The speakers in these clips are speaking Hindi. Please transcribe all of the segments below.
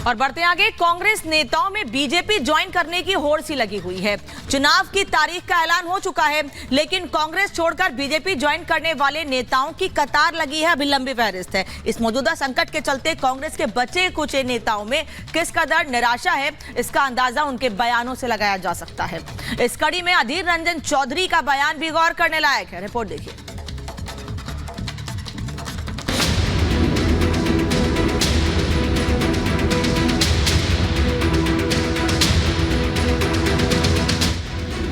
और बढ़ते आगे, कांग्रेस नेताओं में बीजेपी ज्वाइन करने की होड़ सी लगी हुई है। चुनाव की तारीख का ऐलान हो चुका है, लेकिन कांग्रेस छोड़कर बीजेपी ज्वाइन करने वाले नेताओं की कतार लगी है, अभी लंबी फहरिस्त है। इस मौजूदा संकट के चलते कांग्रेस के बचे कुछ नेताओं में किस कदर निराशा है, इसका अंदाजा उनके बयानों से लगाया जा सकता है। इस कड़ी में अधीर रंजन चौधरी का बयान भी गौर करने लायक है। रिपोर्ट देखिए।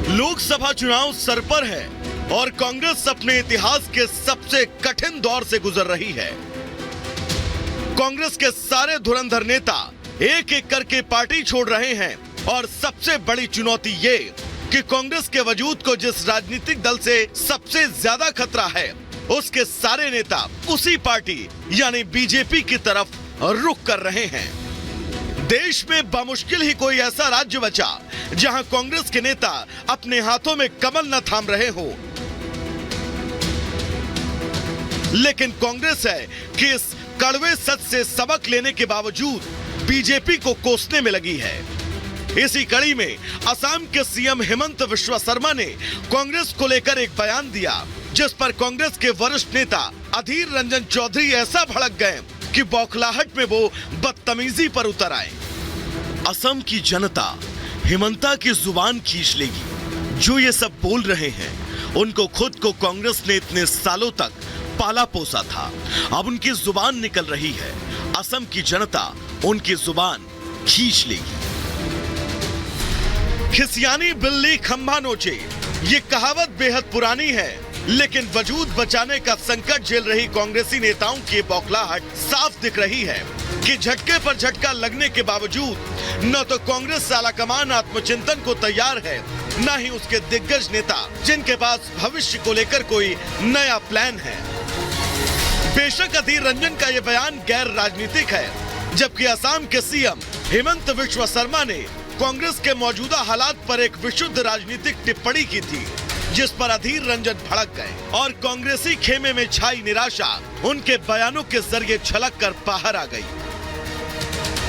लोकसभा चुनाव सर पर है और कांग्रेस अपने इतिहास के सबसे कठिन दौर से गुजर रही है। कांग्रेस के सारे धुरंधर नेता एक एक करके पार्टी छोड़ रहे हैं और सबसे बड़ी चुनौती ये कि कांग्रेस के वजूद को जिस राजनीतिक दल से सबसे ज्यादा खतरा है, उसके सारे नेता उसी पार्टी यानी बीजेपी की तरफ रुख कर रहे हैं। देश में बामुश्किल ही कोई ऐसा राज्य बचा जहां कांग्रेस के नेता अपने हाथों में कमल न थाम रहे हो, लेकिन कांग्रेस है कि इस कड़वे सच से सबक लेने के बावजूद बीजेपी को कोसने में लगी है। इसी कड़ी में असम के सीएम हेमंत बिस्वा शर्मा ने कांग्रेस को लेकर एक बयान दिया, जिस पर कांग्रेस के वरिष्ठ नेता अधीर रंजन चौधरी ऐसा भड़क गए कि बौखलाहट में वो बदतमीजी पर उतर आए। असम की जनता हेमंता की जुबान खींच लेगी। जो ये सब बोल रहे हैं, उनको खुद को कांग्रेस ने इतने सालों तक पाला पोसा था, अब उनकी जुबान निकल रही है। असम की जनता उनकी जुबान खींच लेगी। खिसियानी बिल्ली खंभा नोचे, ये कहावत बेहद पुरानी है, लेकिन वजूद बचाने का संकट झेल रही कांग्रेसी नेताओं की बौखलाहट साफ दिख रही है कि झटके पर झटका लगने के बावजूद न तो कांग्रेस आलाकमान आत्मचिंतन को तैयार है, न ही उसके दिग्गज नेता जिनके पास भविष्य को लेकर कोई नया प्लान है। बेशक अधीर रंजन का यह बयान गैर राजनीतिक है, जबकि असम के सीएम हेमंत बिस्वा शर्मा ने कांग्रेस के मौजूदा हालात पर एक विशुद्ध राजनीतिक टिप्पणी की थी, जिस पर अधीर रंजन भड़क गए और कांग्रेसी खेमे में छाई निराशा उनके बयानों के जरिए छलक कर बाहर आ गई।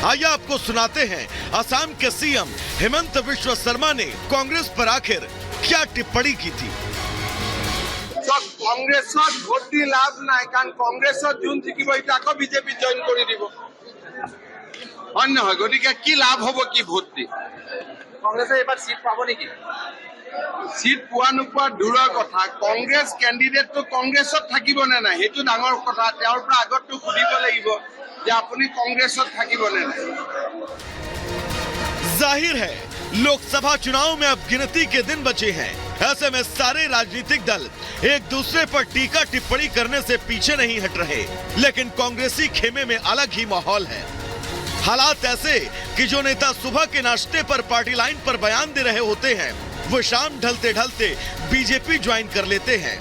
आइए आपको सुनाते हैं असम के सीएम हेमंत बिस्वा शर्मा ने कांग्रेस पर आखिर क्या टिप्पणी की थी। कांग्रेस भोट दी लाभ ना, कारण कांग्रेस जोन जिकिब इटाको बीजेपी जॉइन कर দিব अन्य गति की लाभ हम कि भोट दी कांग्रेस एबार सीट पाब नेকি सीट पुआ नुपुआ दूर कथा। कांग्रेस कैंडिडेट तो कांग्रेस থাকিব না নাই हेतु डांगर कथा। त्यार पर आगत तो खुदिब লাগিব जे आपुनी कांग्रेस থাকিব না নাই। जाहिर है लोकसभा चुनाव में अब गिनती के दिन बचे हैं। ऐसे में सारे राजनीतिक दल एक दूसरे पर टीका टिप्पणी करने से पीछे नहीं हट रहे, लेकिन कांग्रेसी खेमे में अलग ही माहौल है। हालात ऐसे कि जो नेता सुबह के नाश्ते पर पार्टी लाइन पर बयान दे रहे होते हैं, वो शाम ढलते ढलते बीजेपी ज्वाइन कर लेते हैं।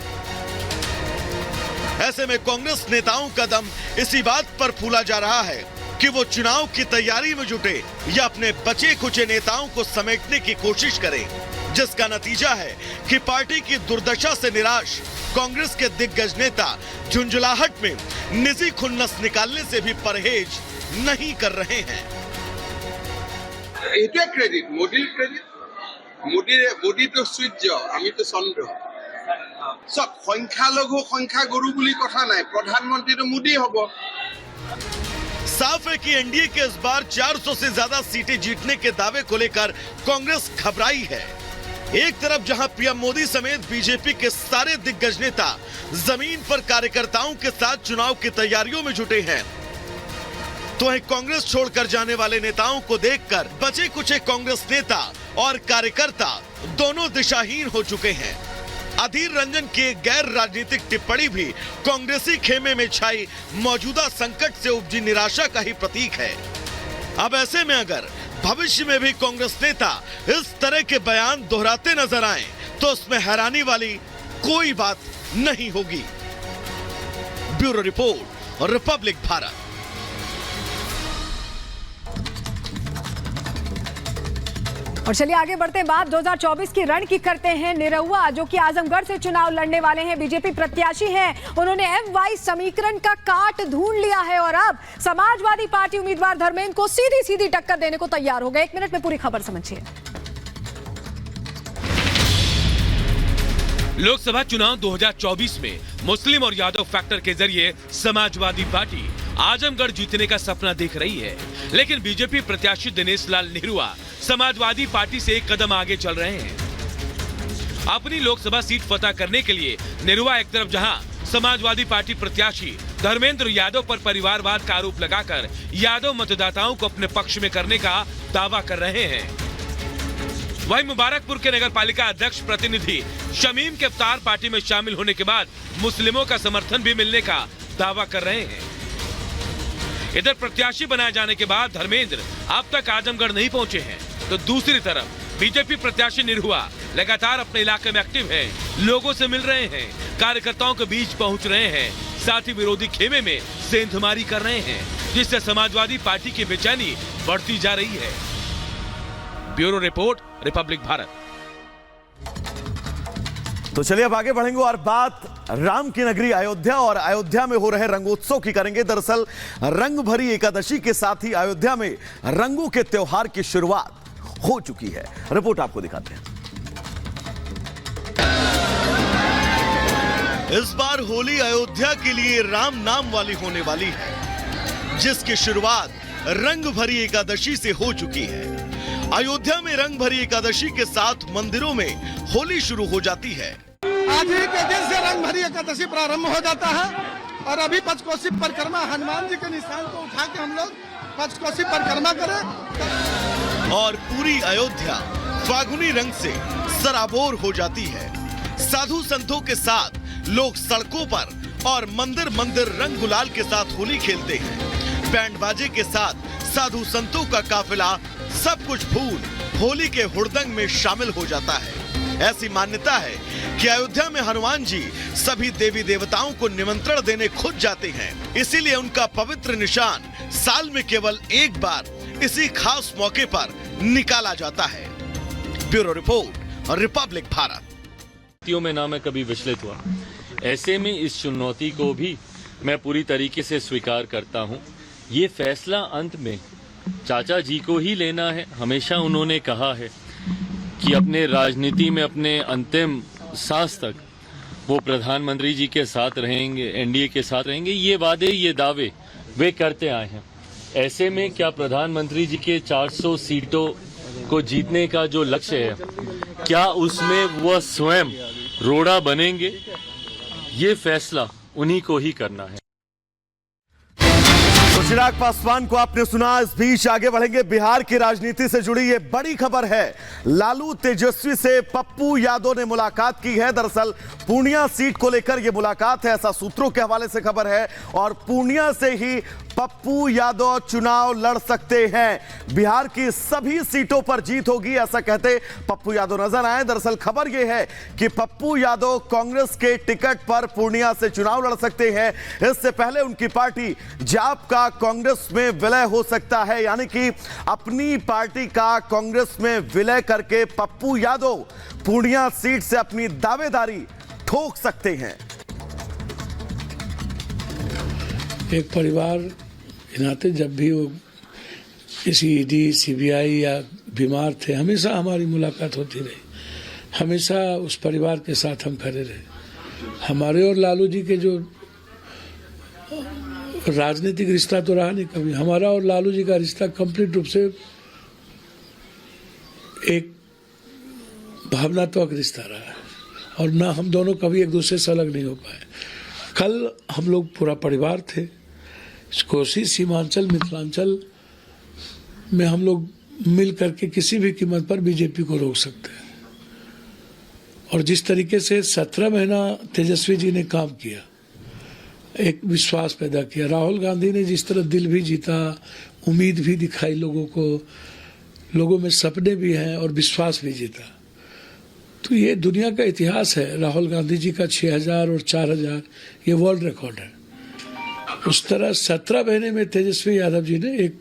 ऐसे में कांग्रेस नेताओं का दम इसी बात पर फूला जा रहा है कि वो चुनाव की तैयारी में जुटे या अपने बचे खुचे नेताओं को समेटने की कोशिश करें, जिसका नतीजा है कि पार्टी की दुर्दशा से निराश कांग्रेस के दिग्गज नेता झुंझुलाहट में निजी खुन्नस निकालने से भी परहेज नहीं कर रहे हैं। क्रेडिट मोदी तो सूर्य आमी तो चंद्र सब संख्यालघु संख्यागुरु बुली कथा नाई, प्रधानमंत्री तो मोदी हबो। साफ है कि एनडीए के इस बार 400 से ज्यादा सीटें जीतने के दावे को लेकर कांग्रेस घबराई है। एक तरफ जहां पीएम मोदी समेत बीजेपी के सारे दिग्गज नेता जमीन पर कार्यकर्ताओं के साथ चुनाव की तैयारियों में जुटे हैं, तो वहीं कांग्रेस छोड़कर जाने वाले नेताओं को देखकर बचे कुचे कांग्रेस नेता और कार्यकर्ता दोनों दिशाहीन हो चुके हैं। अधीर रंजन की गैर राजनीतिक टिप्पणी भी कांग्रेसी खेमे में छाई मौजूदा संकट से उपजी निराशा का ही प्रतीक है। अब ऐसे में अगर भविष्य में भी कांग्रेस नेता इस तरह के बयान दोहराते नजर आए, तो उसमें हैरानी वाली कोई बात नहीं होगी। Bureau report, Republic Bharat. और चलिए आगे बढ़ते हैं, बात 2024 की रण की करते हैं। निरहुआ जो कि आजमगढ़ से चुनाव लड़ने वाले हैं, बीजेपी प्रत्याशी हैं, उन्होंने MY समीकरण का काट ढूंढ लिया है और अब समाजवादी पार्टी उम्मीदवार धर्मेंद्र को सीधी सीधी टक्कर देने को तैयार हो गए। 1 मिनट में पूरी खबर समझिए। लोकसभा चुनाव 2024 में मुस्लिम और यादव फैक्टर के जरिए समाजवादी पार्टी आजमगढ़ जीतने का सपना देख रही है, लेकिन बीजेपी प्रत्याशी दिनेश लाल निरहुआ समाजवादी पार्टी से एक कदम आगे चल रहे हैं। अपनी लोकसभा सीट फतह करने के लिए निरहुआ एक तरफ जहां समाजवादी पार्टी प्रत्याशी धर्मेंद्र यादव पर परिवारवाद का आरोप लगाकर यादव मतदाताओं को अपने पक्ष में करने का दावा कर रहे हैं, वहीं मुबारकपुर के नगर पालिका अध्यक्ष प्रतिनिधि शमीम के अवतार पार्टी में शामिल होने के बाद मुस्लिमों का समर्थन भी मिलने का दावा कर रहे हैं। इधर प्रत्याशी बनाए जाने के बाद धर्मेंद्र अब तक आजमगढ़ नहीं पहुंचे हैं, तो दूसरी तरफ बीजेपी प्रत्याशी निरहुआ लगातार अपने इलाके में एक्टिव हैं, लोगों से मिल रहे हैं, कार्यकर्ताओं के बीच पहुंच रहे हैं, साथ ही विरोधी खेमे में सेंधमारी कर रहे हैं, जिससे समाजवादी पार्टी की बेचैनी बढ़ती जा रही है। Bureau report, Republic Bharat. तो चलिए अब आगे बढ़ेंगे और बात राम की नगरी अयोध्या और अयोध्या में हो रहे रंगोत्सव की करेंगे। दरअसल रंग भरी एकादशी के साथ ही अयोध्या में रंगों के त्योहार की शुरुआत हो चुकी है। रिपोर्ट आपको दिखाते हैं। इस बार होली अयोध्या के लिए राम नाम वाली होने वाली है, जिसकी शुरुआत रंग भरी एकादशी से हो चुकी है। अयोध्या में रंग भरी एकादशी के साथ मंदिरों में होली शुरू हो जाती है। आज ही के दिन से रंग भरी एकादशी प्रारंभ हो जाता है और अभी पंचकोशी परिक्रमा हनुमान जी के निशान को उठा के हम लोग पंचकोशी परिक्रमा करें और पूरी अयोध्या फागुनी रंग से सराबोर हो जाती है। साधु संतों के साथ लोग सड़कों पर और मंदिर मंदिर रंग गुलाल के साथ होली खेलते हैं। बैंड बाजे के साथ साधु संतों का काफिला सब कुछ भूल होली के हुड़दंग में शामिल हो जाता है। ऐसी मान्यता है कि अयोध्या में हनुमान जी सभी देवी देवताओं को निमंत्रण देने खुद जाते हैं, इसीलिए उनका पवित्र निशान साल में केवल एक बार इसी खास मौके पर निकाला जाता है। ब्यूरो रिपोर्ट और रिपब्लिक भारत। में ना मैं कभी विचलित हुआ, ऐसे में इस चुनौती को भी मैं पूरी तरीके से स्वीकार करता हूँ। ये फैसला अंत में चाचा जी को ही लेना है। हमेशा उन्होंने कहा है कि अपने राजनीति में अपने अंतिम सांस तक वो प्रधानमंत्री जी के साथ रहेंगे, एनडीए के साथ रहेंगे। ये वादे, ये दावे वे करते आए हैं। ऐसे में क्या प्रधानमंत्री जी के 400 सीटों को जीतने का जो लक्ष्य है, क्या उसमें वह स्वयं रोड़ा बनेंगे? ये फैसला उन्हीं को ही करना है। तो चिराग पासवान को आपने सुना। इस बीच आगे बढ़ेंगे। बिहार की राजनीति से जुड़ी ये बड़ी खबर है। लालू तेजस्वी से पप्पू यादव ने मुलाकात की है। दरअसल पूर्णिया सीट को लेकर यह मुलाकात है, ऐसा सूत्रों के हवाले से खबर है, और पूर्णिया से ही पप्पू यादव चुनाव लड़ सकते हैं। बिहार की सभी सीटों पर जीत होगी, ऐसा कहते पप्पू यादव नजर आए। दरअसल खबर यह है कि पप्पू यादव कांग्रेस के टिकट पर पूर्णिया से चुनाव लड़ सकते हैं। इससे पहले उनकी पार्टी जाप का कांग्रेस में विलय हो सकता है, यानी कि अपनी पार्टी का कांग्रेस में विलय करके पप्पू यादव पूर्णिया सीट से अपनी दावेदारी ठोक सकते हैं। एक परिवार के नाते जब भी वो किसी ईडी, सीबीआई या बीमार थे, हमेशा हमारी मुलाकात होती रही। हमेशा उस परिवार के साथ हम खड़े रहे। हमारे और लालू जी के जो राजनीतिक रिश्ता तो रहा नहीं कभी, हमारा और लालू जी का रिश्ता कंप्लीट रूप से एक भावनात्मक रिश्ता रहा है और ना हम दोनों कभी एक दूसरे से अलग नहीं हो पाए। कल हम लोग पूरा परिवार थे। कोसी, सीमांचल, मिथिलांचल में हम लोग मिल करके किसी भी कीमत पर बीजेपी को रोक सकते हैं। और जिस तरीके से 17 महीना तेजस्वी जी ने काम किया, एक विश्वास पैदा किया, राहुल गांधी ने जिस तरह दिल भी जीता, उम्मीद भी दिखाई लोगों को, लोगों में सपने भी हैं और विश्वास भी जीता, तो ये दुनिया का इतिहास है। राहुल गांधी जी का 6000 और 4000 ये वर्ल्ड रिकॉर्ड है। उस तरह 17 महीने में तेजस्वी यादव जी ने एक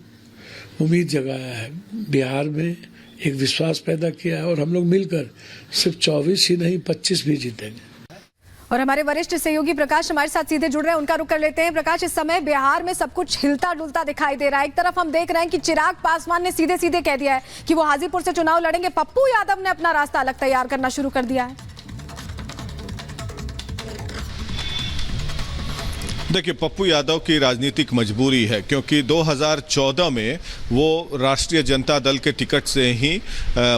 उम्मीद जगाया है बिहार में, एक विश्वास पैदा किया है और हम लोग मिलकर सिर्फ 24 ही नहीं 25 भी जीतेंगे। और हमारे वरिष्ठ सहयोगी प्रकाश हमारे साथ सीधे जुड़ रहे हैं, उनका रुख कर लेते हैं। प्रकाश, इस समय बिहार में सब कुछ हिलता डुलता दिखाई दे रहा है। एक तरफ हम देख रहे हैं कि चिराग पासवान ने सीधे सीधे कह दिया है कि वो हाजीपुर से चुनाव लड़ेंगे। पप्पू यादव ने अपना रास्ता अलग तैयार करना शुरू कर दिया है। देखिए, पप्पू यादव की राजनीतिक मजबूरी है क्योंकि 2014 में वो राष्ट्रीय जनता दल के टिकट से ही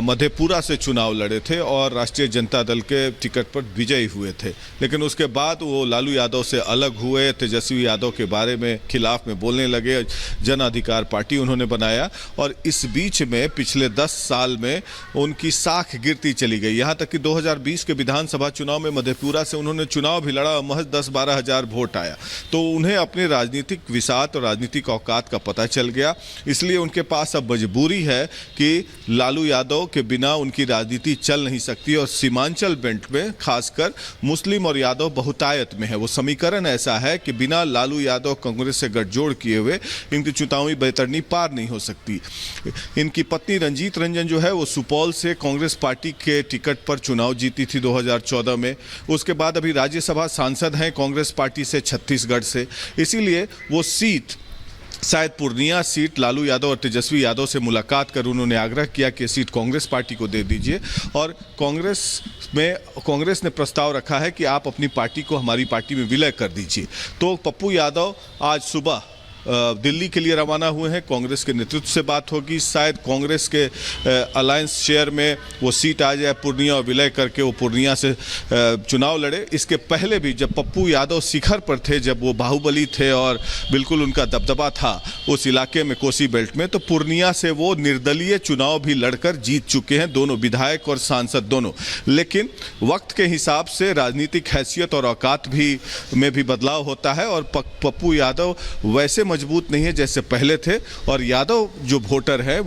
मधेपुरा से चुनाव लड़े थे और राष्ट्रीय जनता दल के टिकट पर विजयी हुए थे। लेकिन उसके बाद वो लालू यादव से अलग हुए, तेजस्वी यादव के बारे में खिलाफ में बोलने लगे, जन अधिकार पार्टी उन्होंने बनाया और इस बीच में पिछले 10 साल में उनकी साख गिरती चली गई। यहाँ तक कि 2020 के विधानसभा चुनाव में मधेपुरा से उन्होंने चुनाव भी लड़ा, महज 10-12 हजार वोट आया। तो उन्हें अपने राजनीतिक विसात और राजनीतिक औकात का पता चल गया, इसलिए उनके पास अब मजबूरी है कि लालू यादव के बिना उनकी राजनीति चल नहीं सकती और सीमांचल बेल्ट में खासकर मुस्लिम और यादव बहुतायत में है। वो समीकरण ऐसा है कि बिना लालू यादव कांग्रेस से गठजोड़ किए हुए इनकी चुनावी बैतरनी पार नहीं हो सकती। इनकी पत्नी रंजीत रंजन जो है वो सुपौल से कांग्रेस पार्टी के टिकट पर चुनाव जीती थी 2014 में। उसके बाद अभी राज्यसभा सांसद हैं कांग्रेस पार्टी से छत्तीसगढ़ से, इसीलिए वो सीट शायद पूर्णिया सीट लालू यादव और तेजस्वी यादव से मुलाकात कर उन्होंने आग्रह किया कि सीट कांग्रेस पार्टी को दे दीजिए और कांग्रेस ने प्रस्ताव रखा है कि आप अपनी पार्टी को हमारी पार्टी में विलय कर दीजिए। तो पप्पू यादव आज सुबह दिल्ली के लिए रवाना हुए हैं। कांग्रेस के नेतृत्व से बात होगी, शायद कांग्रेस के अलायंस शेयर में वो सीट आ जाए पूर्णिया और विलय करके वो पूर्णिया से चुनाव लड़े। इसके पहले भी जब पप्पू यादव शिखर पर थे, जब वो बाहुबली थे और बिल्कुल उनका दबदबा था उस इलाके में कोसी बेल्ट में, तो पूर्णिया से वो निर्दलीय चुनाव भी लड़कर जीत चुके हैं, दोनों विधायक और सांसद दोनों। लेकिन वक्त के हिसाब से राजनीतिक हैसियत और औकात में भी बदलाव होता है और पप्पू यादव वैसे मजबूत नहीं है जैसे पहले थे और यादव जो वोटर है वो